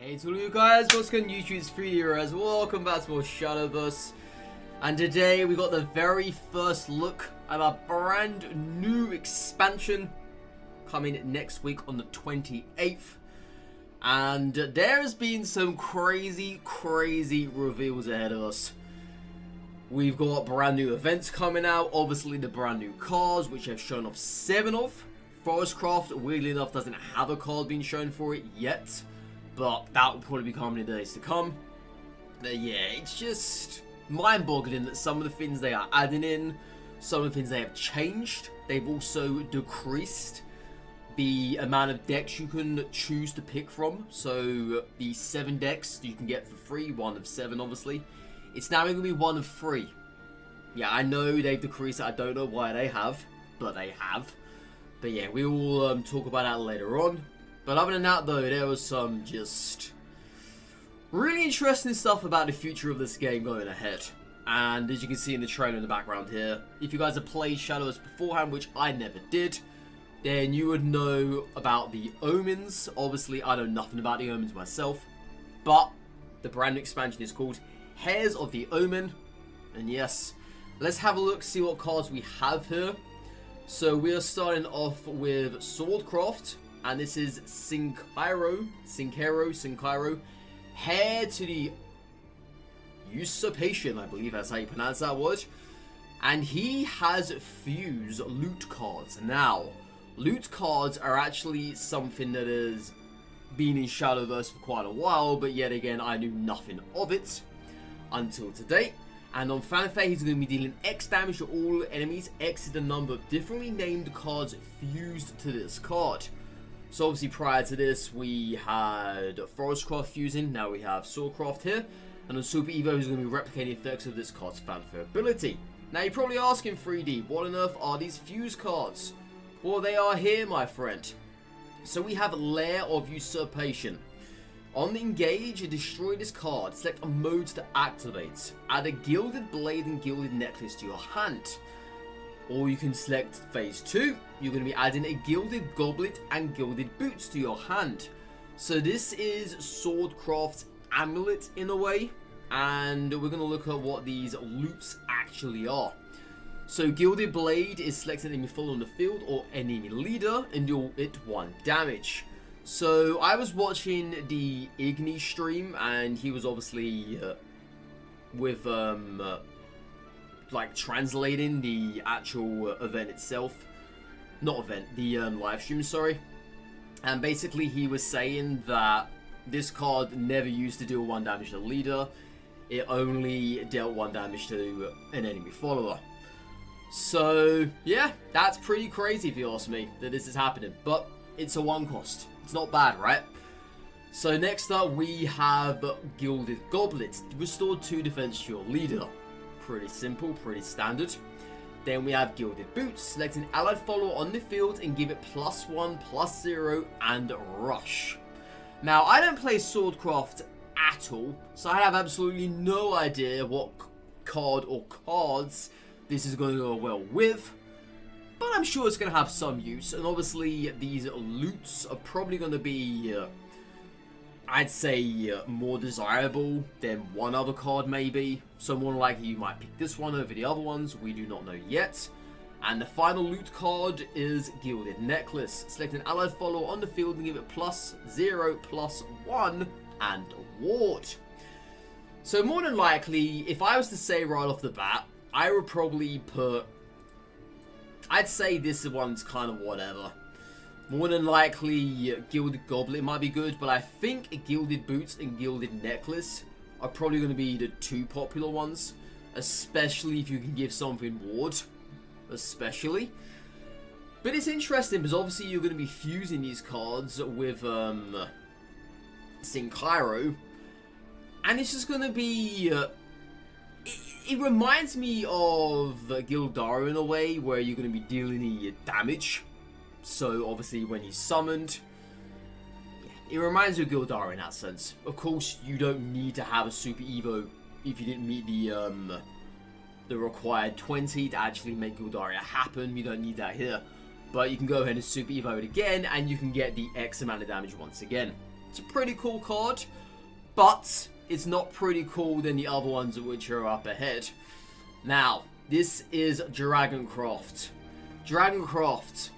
Hey to all you guys, what's going on YouTube? It's 3D, welcome back to more Shadowverse. And today we got the very first look at our brand new expansion coming next week on the 28th. And there has been some crazy reveals ahead of us. We've got brand new events coming out, obviously the brand new cards, which I've shown off 7 of. Swordcraft, weirdly enough, doesn't have a card being shown for it yet, but that will probably be coming in the days to come. But yeah, it's just mind-boggling that some of the things they are adding in, some of the things they have changed. They've also decreased the amount of decks you can choose to pick from. So the 7 decks you can get for free, 1 of 7 obviously. It's now going to be 1 of 3. Yeah, I know they've decreased it. I don't know why they have, but they have. But yeah, we will talk about that later on. But other than that though, there was some just really interesting stuff about the future of this game going ahead. And as you can see in the trailer in the background here, if you guys have played Shadowverse beforehand, which I never did, then you would know about the omens. Obviously, I know nothing about the omens myself, but the brand new expansion is called Heirs of the Omen. And yes, let's have a look, see what cards we have here. So we are starting off with Swordcraft, and this is Sinciro, Heir to the Usurpation, I believe that's how you pronounce that word. And he has fuse loot cards. Now, loot cards are actually something that has been in Shadowverse for quite a while, but yet again, I knew nothing of it until today. And on Fanfare, he's going to be dealing X damage to all enemies. X is the number of differently named cards fused to this card. So obviously prior to this, we had Swordcraft fusing. Now we have Swordcraft here. And on Super Evo, he's going to be replicating the effects of this card's Fanfare ability. Now you're probably asking 3D, what on earth are these fuse cards? Well, they are here, my friend. So we have Lair of Usurpation. On the engage, destroy this card. Select a mode to activate. Add a Gilded Blade and Gilded Necklace to your hand. Or you can select phase 2. You're going to be adding a Gilded Goblet and Gilded Boots to your hand. So this is Swordcraft's amulet in a way. And we're going to look at what these loots actually are. So Gilded Blade is selecting an enemy full on the field or enemy leader and deal it 1 damage. So I was watching the Igni stream, and he was obviously with like translating the actual event itself, not event, the live stream, sorry. And basically he was saying that this card never used to deal 1 damage to the leader. It only dealt 1 damage to an enemy follower. So yeah, that's pretty crazy if you ask me that this is happening, but it's a 1 cost. It's not bad, right? So next up we have Gilded Goblet. Restore 2 defense to your leader. Pretty simple, pretty standard. Then we have Gilded Boots. Select an allied follower on the field and give it +1, +0, and rush. Now, I don't play Swordcraft at all, so I have absolutely no idea what card or cards this is going to go well with. But I'm sure it's going to have some use, and obviously these loots are probably going to be, I'd say, more desirable than one other card maybe. So more than likely you might pick this one over the other ones, we do not know yet. And the final loot card is Gilded Necklace. Select an allied follower on the field and give it +0, +1, and ward. So more than likely, if I was to say right off the bat, I would probably put, I'd say this one's kind of whatever. More than likely, Gilded Goblet might be good, but I think Gilded Boots and Gilded Necklace are probably going to be the 2 popular ones. Especially if you can give something ward. Especially. But it's interesting because obviously you're going to be fusing these cards with Sinciro. And it's just going to be... It reminds me of Gildara in a way, where you're going to be dealing damage. So obviously when he's summoned, it reminds you of Gildara in that sense. Of course, you don't need to have a Super Evo if you didn't meet the required 20 to actually make Gildara happen. You don't need that here. But you can go ahead and Super Evo it again, and you can get the X amount of damage once again. It's a pretty cool card, but it's not pretty cool than the other ones which are up ahead. Now, this is Dragoncraft. Dragoncraft.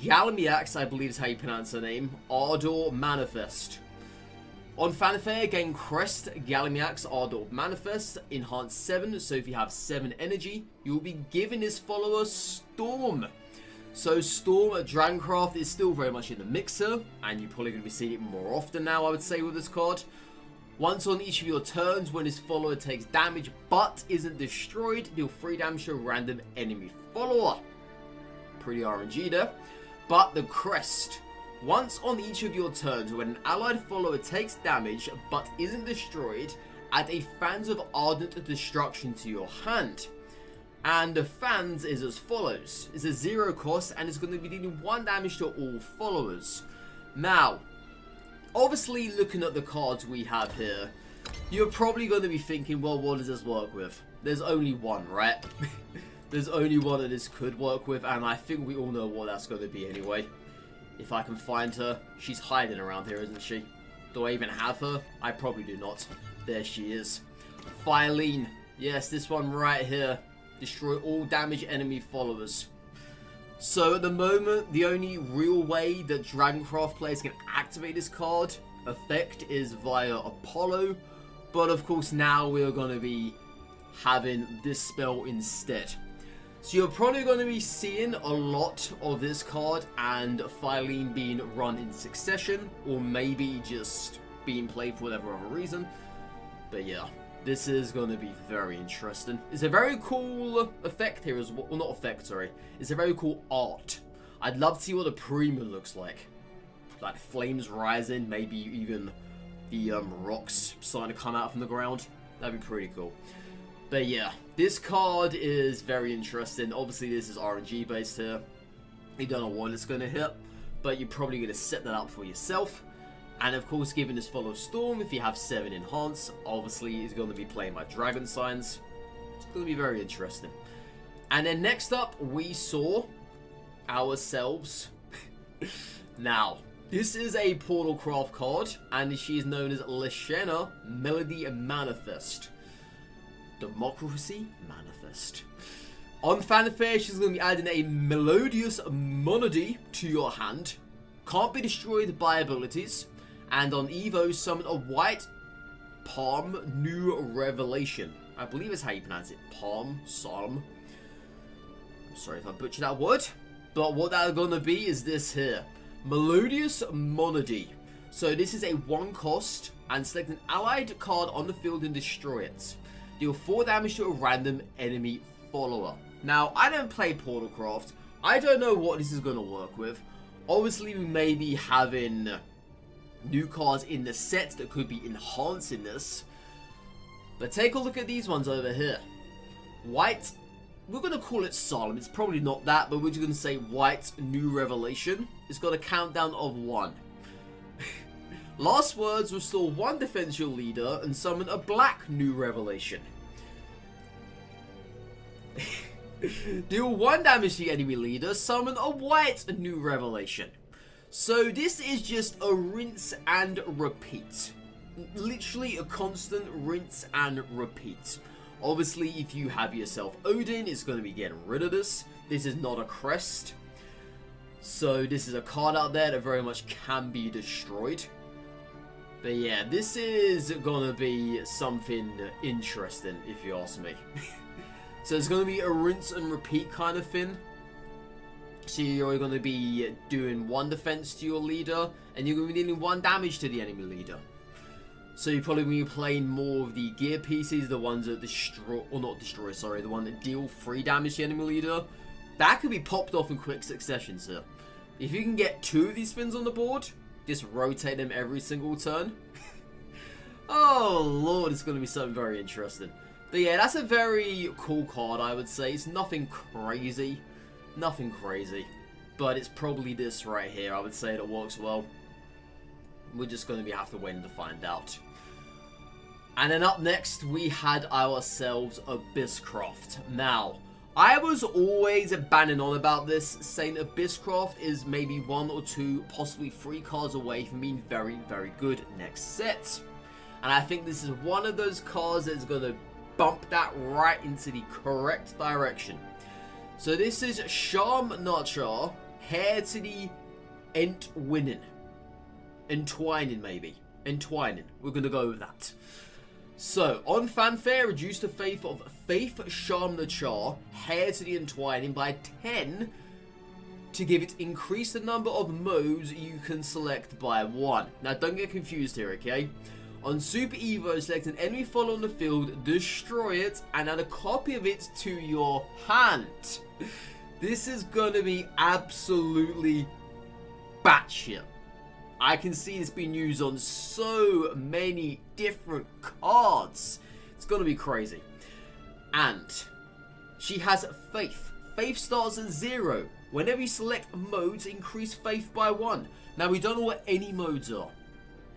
Galmieux, I believe is how you pronounce her name. Ardor Manifest. On Fanfare, gain Crest, Galmieux, Ardor Manifest, enhance 7, so if you have 7 energy, you will be given his follower Storm. So Storm at Dragoncraft is still very much in the mixer, and you're probably going to be seeing it more often now, I would say, with this card. Once on each of your turns, when his follower takes damage but isn't destroyed, deal 3 damage to a random enemy follower. Pretty RNG there. But the Crest. Once on each of your turns, when an allied follower takes damage but isn't destroyed, add a Fangs of Ardent Destruction to your hand. And the Fangs is as follows. It's a 0 cost and it's going to be dealing 1 damage to all followers. Now, obviously looking at the cards we have here, you're probably going to be thinking, well, what does this work with? There's only one, right? There's only one that this could work with, and I think we all know what that's going to be anyway. If I can find her. She's hiding around here, isn't she? Do I even have her? I probably do not. There she is. Phylene. Yes, this one right here. Destroy all damage enemy followers. So at the moment, the only real way that Dragoncraft players can activate this card effect is via Apollo. But of course now we're going to be having this spell instead. So you're probably going to be seeing a lot of this card and Phylene being run in succession, or maybe just being played for whatever other reason. But yeah, this is going to be very interesting. It's a very cool effect here as well. Well, not effect, sorry. It's a very cool art. I'd love to see what the premium looks like. Like flames rising, maybe even the rocks starting to come out from the ground. That'd be pretty cool. But yeah, this card is very interesting. Obviously, this is RNG based here. You don't know what it's going to hit, but you're probably going to set that up for yourself. And of course, given this follow Storm, if you have 7 enhance, obviously is going to be playing by Dragon Signs. It's going to be very interesting. And then next up, we saw ourselves. Now, this is a Portalcraft card, and she is known as Lishenna, Melody Manifest. Democracy Manifest. On Fanfare, she's going to be adding a Melodious Monody to your hand. Can't be destroyed by abilities. And on Evo, summon a white Palm New Revelation. I believe is how you pronounce it. Palm, Psalm. I'm sorry if I butchered that word. But what that's going to be is this here. Melodious Monody. So this is a 1 cost. And select an allied card on the field and destroy it. Deal 4 damage to a random enemy follower. Now, I don't play Portalcraft. I don't know what this is going to work with. Obviously, we may be having new cards in the set that could be enhancing this. But take a look at these ones over here. White, we're going to call it Solemn. It's probably not that, but we're just going to say White New Revelation. It's got a countdown of 1. Last words, restore 1 defense your leader and summon a black New Revelation. Deal 1 damage to the enemy leader, summon a white New Revelation. So this is just a rinse and repeat. Literally a constant rinse and repeat. Obviously, if you have yourself Odin, it's going to be getting rid of this. This is not a crest. So this is a card out there that very much can be destroyed. But yeah, this is gonna be something interesting, if you ask me. So it's gonna be a rinse and repeat kind of thing. So you're gonna be doing 1 defense to your leader, and you're gonna be dealing 1 damage to the enemy leader. So you're probably gonna be playing more of the gear pieces, the ones that destroy, or not destroy, sorry, the one that deal 3 damage to the enemy leader. That could be popped off in quick succession, sir. If you can get 2 of these things on the board, just rotate them every single turn. Oh lord, it's going to be something very interesting. But yeah, that's a very cool card, I would say. It's nothing crazy. Nothing crazy. But it's probably this right here, I would say, that works well. We're just going to have to wait to find out. And then up next, we had ourselves Abysscraft. Now, I was always banning on about this, saying Abysscraft is maybe 1 or 2, possibly 3 cards away from being very, very good next set. And I think this is one of those cards that is going to bump that right into the correct direction. So this is Sham-Nacha, Heir to the Entwining. Entwining, maybe. Entwining. We're going to go with that. So, on fanfare, reduce the faith of Faith Sham-Nacha, Heir to the Entwining by 10 to give it increase the number of modes you can select by 1. Now, don't get confused here, okay? On Super Evo, select an enemy follow on the field, destroy it, and add a copy of it to your hand. This is going to be absolutely batshit. I can see this being used on so many different cards. It's going to be crazy. And she has Faith. Faith starts at 0. Whenever you select modes, increase Faith by 1. Now, we don't know what any modes are.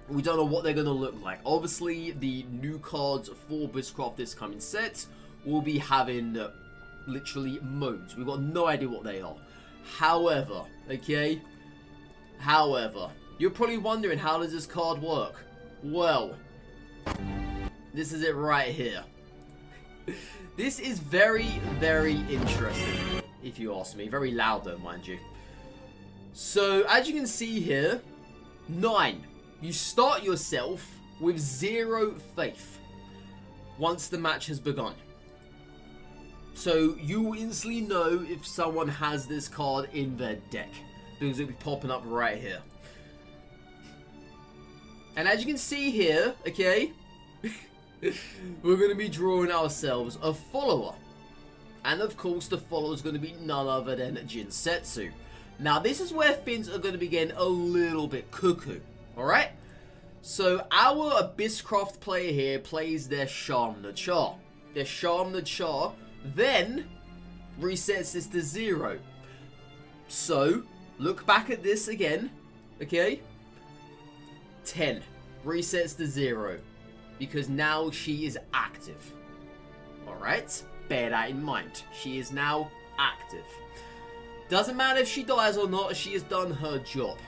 We don't know what they're going to look like. Obviously, the new cards for Abysscraft this coming set will be having literally modes. We've got no idea what they are. However, okay? However, you're probably wondering, how does this card work? Well, this is it right here. This is very, very interesting, if you ask me. Very loud though, mind you. So, as you can see here, 9. You start yourself with 0 faith once the match has begun. So, you will instantly know if someone has this card in their deck, because it'll be popping up right here. And as you can see here, okay, we're going to be drawing ourselves a follower. And of course, the follower is going to be none other than Jinsetsu. Now, this is where things are going to be getting a little bit cuckoo, alright? So, our Abysscraft player here plays their Sham-Nacha. Their Sham-Nacha then resets this to 0. So, look back at this again, okay? 10 resets to 0 because now she is active. Alright? Bear that in mind. She is now active. Doesn't matter if she dies or not, she has done her job.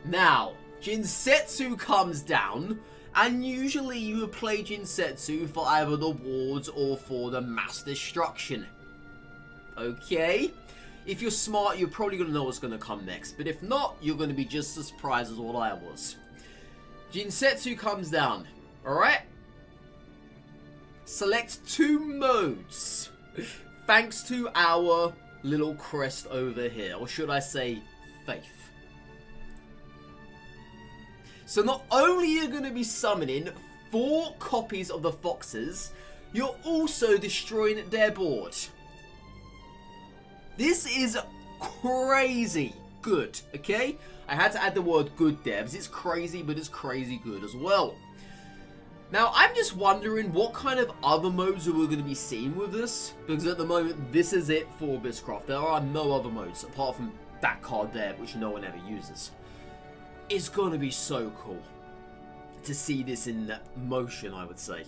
Now, Jinsetsu comes down, and usually you would play Jinsetsu for either the wards or for the mass destruction. Okay? If you're smart, you're probably going to know what's going to come next. But if not, you're going to be just as surprised as what I was. Jinsetsu comes down. Alright? Select 2 modes. Thanks to our little crest over here. Or should I say, faith. So not only are you going to be summoning 4 copies of the foxes, you're also destroying their board. This is crazy good, okay? I had to add the word good there, because it's crazy, but it's crazy good as well. Now, I'm just wondering what kind of other modes are we going to be seeing with this, because at the moment, this is it for Abysscraft. There are no other modes, apart from that card there, which no one ever uses. It's going to be so cool to see this in motion, I would say.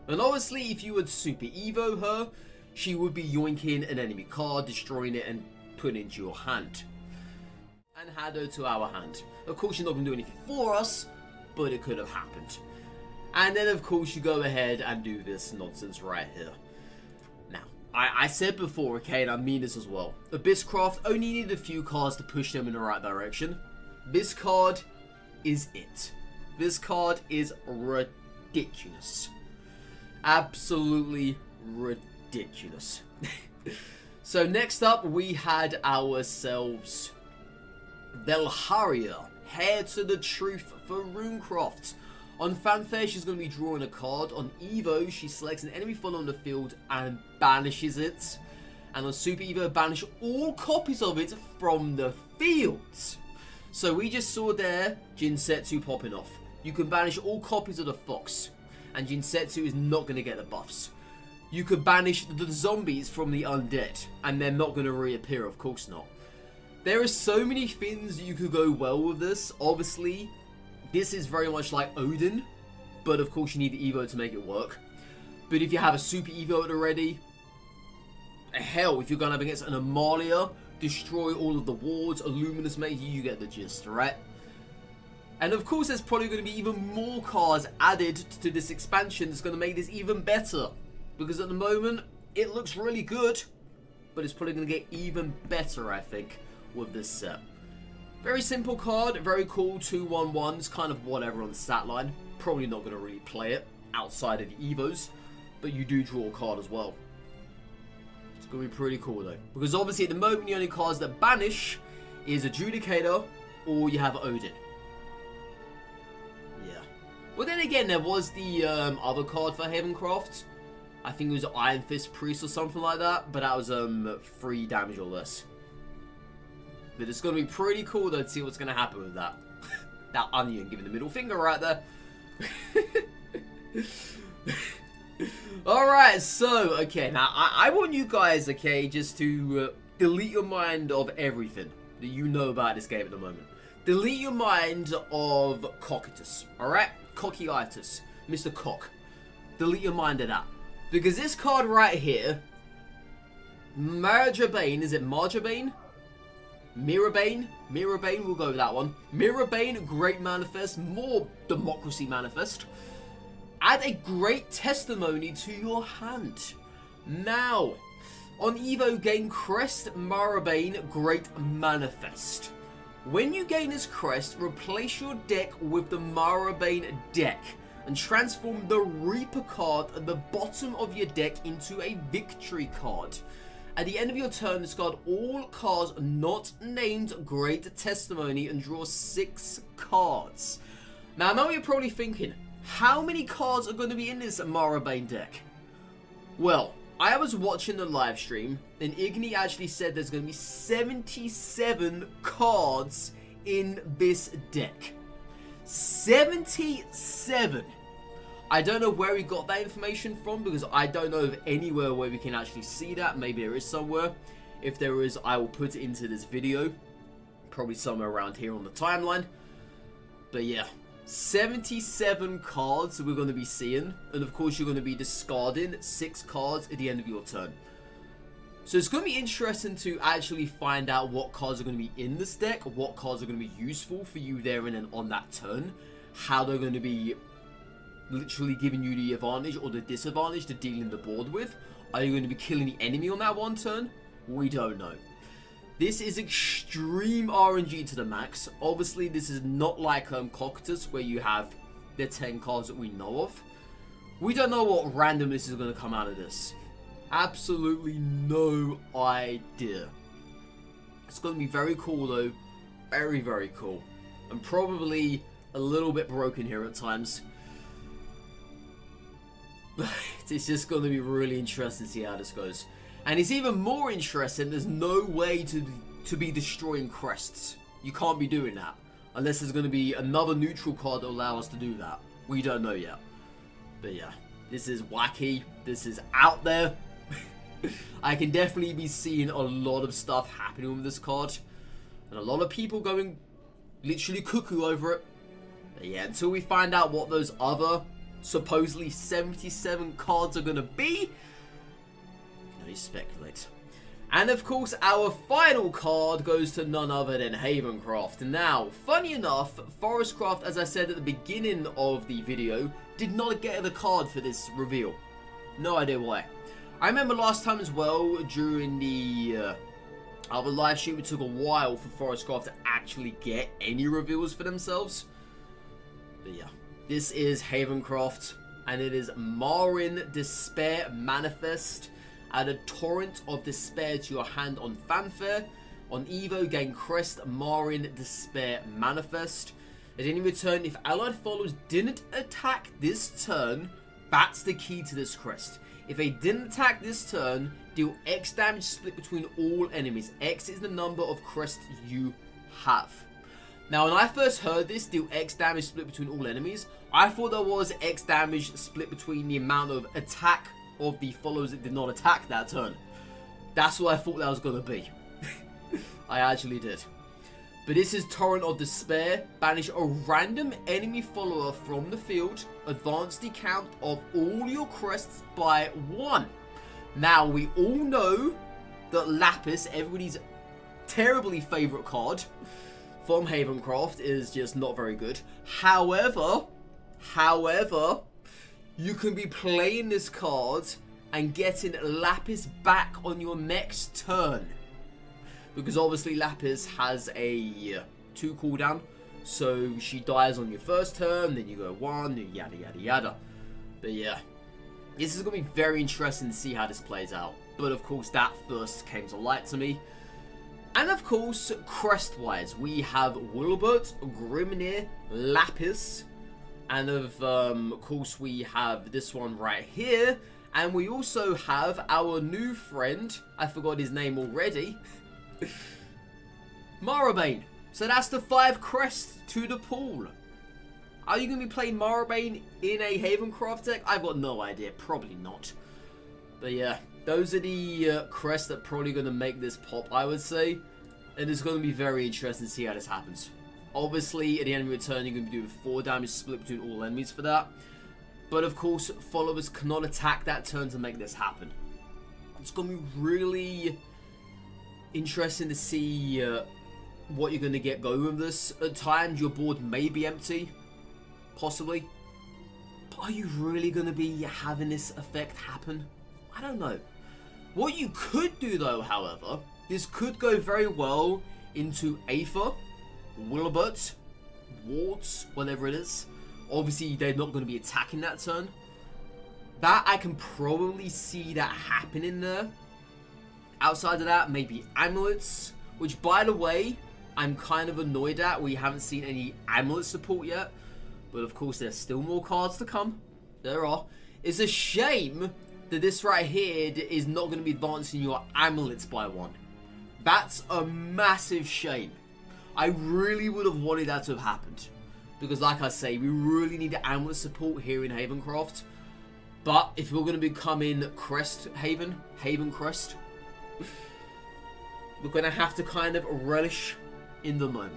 And obviously, if you would Super Evo her, she would be yoinking an enemy card, destroying it, and putting it into your hand. And add her to our hand. Of course, you're not going to do anything for us, but it could have happened. And then, of course, you go ahead and do this nonsense right here. Now, I said before, okay, and I mean this as well. Abysscraft only needed a few cards to push them in the right direction. This card is it. This card is ridiculous. Absolutely ridiculous. So next up, we had ourselves Velharia, Heir to the Truth for Runecraft. On fanfare, she's going to be drawing a card. On Evo, she selects an enemy follower on the field and banishes it. And on Super Evo, banish all copies of it from the field. So we just saw there Jinsetsu popping off. You can banish all copies of the Fox, and Jinsetsu is not going to get the buffs. You could banish the zombies from the undead, and they're not going to reappear, of course not. There are so many things you could go well with this. Obviously, this is very much like Odin, but of course you need the Evo to make it work. But if you have a Super Evo already, Hell, if you're going up against an Amalia, destroy all of the wards, a Luminous Mage, you get the gist, right? And of course, there's probably going to be even more cards added to this expansion that's going to make this even better. Because at the moment, it looks really good, but it's probably going to get even better, I think, with this set. Very simple card, very cool, 2/1/1s, kind of whatever on the stat line. Probably not going to really play it outside of the Evos, but you do draw a card as well. It's going to be pretty cool though, because obviously at the moment the only cards that banish is Adjudicator or you have Odin. Yeah. Well then again, there was the other card for Dragoncraft. I think it was Iron Fist Priest or something like that, but that was 3 damage or less. But it's going to be pretty cool though to see what's going to happen with that. That onion giving the middle finger right there. Alright, so, okay, now I want you guys, okay, just to delete your mind of everything that you know about this game at the moment. Delete your mind of Cockitus, alright? Cockyitis, Mr. Cock. Delete your mind of that. Because this card right here, Mjerrabaine, is it Mjerrabaine? Mjerrabaine, we'll go with that one. Mjerrabaine, great manifest, more democracy manifest. Add a great testimony to your hand. Now, on Evo gain crest, Mjerrabaine, great manifest. When you gain this crest, replace your deck with the Mjerrabaine deck and transform the Reaper card at the bottom of your deck into a victory card. At the end of your turn, discard all cards not named Great Testimony and draw 6 cards. Now, I know you're probably thinking, how many cards are going to be in this Mjerrabaine deck? Well, I was watching the live stream, and Igni actually said there's going to be 77 cards in this deck. 77! I don't know where he got that information from, because I don't know of anywhere where we can actually see that. Maybe there is somewhere. If there is, I will put it into this video. Probably somewhere around here on the timeline. But yeah, 77 cards we're going to be seeing. And of course, you're going to be discarding 6 cards at the end of your turn. So it's going to be interesting to actually find out what cards are going to be in this deck. What cards are going to be useful for you there and then on that turn. How they're going to be literally giving you the advantage or the disadvantage to dealing the board with. Are you going to be killing the enemy on that one turn? We don't know. This is extreme RNG to the max. Obviously, this is not like Cockitus, where you have the 10 cards that we know of. We don't know what randomness is going to come out of this. Absolutely no idea. It's going to be very cool though. Very, very cool. And probably a little bit broken here at times. It's just going to be really interesting to see how this goes. And it's even more interesting, there's no way to be destroying crests. You can't be doing that. Unless there's going to be another neutral card that will allow us to do that. We don't know yet. But yeah, this is wacky. This is out there. I can definitely be seeing a lot of stuff happening with this card. And a lot of people going literally cuckoo over it. But yeah, until we find out what those other supposedly 77 cards are going to be, can only speculate. And of course, our final card goes to none other than Dragoncraft. Now, funny enough, Forestcraft, as I said at the beginning of the video, did not get the card for this reveal. No idea why. I remember last time as well, during the other live stream, it took a while for Forestcraft to actually get any reveals for themselves. But yeah, this is Dragoncraft, and it is Marwynn Despair Manifest. Add a Torrent of Despair to your hand on Fanfare. On Evo, gain Crest Marwynn Despair Manifest. At any return, if allied followers didn't attack this turn, that's the key to this crest. If they didn't attack this turn, deal X damage split between all enemies. X is the number of crests you have. Now, when I first heard this, deal X damage split between all enemies, I thought there was X damage split between the amount of attack of the followers that did not attack that turn. That's what I thought that was going to be. I actually did. But this is Torrent of Despair. Banish a random enemy follower from the field. Advance the count of all your crests by 1. Now, we all know that Lapis, everybody's terribly favourite card from Havencraft, is just not very good. However, you can be playing this card and getting Lapis back on your next turn. Because obviously Lapis has a 2 cooldown. So she dies on your first turn, then you go 1, yada yada yada. But yeah, this is going to be very interesting to see how this plays out. But of course that first came to light to me. And of course, crest-wise, we have Wilbert, Grimnir, Lapis. And of course we have this one right here. And we also have our new friend, I forgot his name already, Mjerrabaine. So that's the 5 crests to the pool. Are you going to be playing Mjerrabaine in a Havencraft deck? I've got no idea. Probably not. But yeah, those are the crests that are probably going to make this pop, I would say. And it's going to be very interesting to see how this happens. Obviously, at the end of your turn, you're going to be doing 4 damage split between all enemies for that. But of course, followers cannot attack that turn to make this happen. It's going to be really interesting to see what you're going to get going with this. At times, your board may be empty. Possibly. But are you really going to be having this effect happen? I don't know. What you could do though, however, this could go very well into Aether, Wilbert, Wards, whatever it is. Obviously, they're not going to be attacking that turn. That, I can probably see that happening there. Outside of that, maybe Amulets. Which, by the way, I'm kind of annoyed at. We haven't seen any Amulet support yet. But, of course, there's still more cards to come. There are. It's a shame that this right here is not going to be advancing your Amulets by 1. That's a massive shame. I really would have wanted that to have happened. Because like I say, we really need the Amulet support here in Havencraft. But if we're going to become in Crest Haven, Haven Crest, we're going to have to kind of relish in the moment.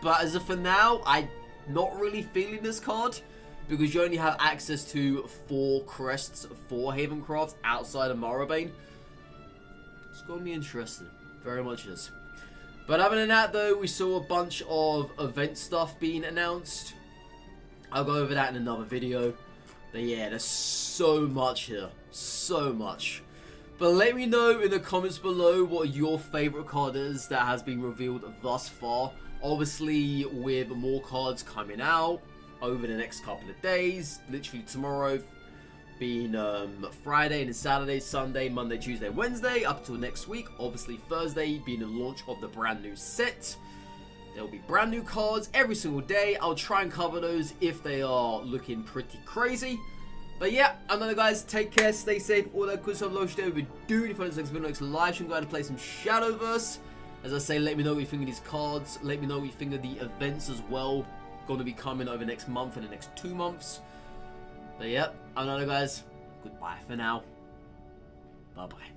But as of for now, I'm not really feeling this card. Because you only have access to 4 crests for Havencraft outside of Mjerrabaine. It's going to be interesting. Very much is. But other than that, though, we saw a bunch of event stuff being announced. I'll go over that in another video. But yeah, there's so much here. So much. But let me know in the comments below what your favourite card is that has been revealed thus far. Obviously, with more cards coming out over the next couple of days. Literally tomorrow being Friday and then Saturday, Sunday, Monday, Tuesday, Wednesday, up until next week. Obviously Thursday being the launch of the brand new set. There will be brand new cards every single day. I'll try and cover those if they are looking pretty crazy. But yeah, I know guys, take care, stay safe, all that good stuff. We'll be doing if you next video, next live stream, going to play some Shadowverse. As I say, let me know what you think of these cards. Let me know what you think of the events as well. Going to be coming over next month and the next 2 months. But yep, I know guys, goodbye for now. Bye bye.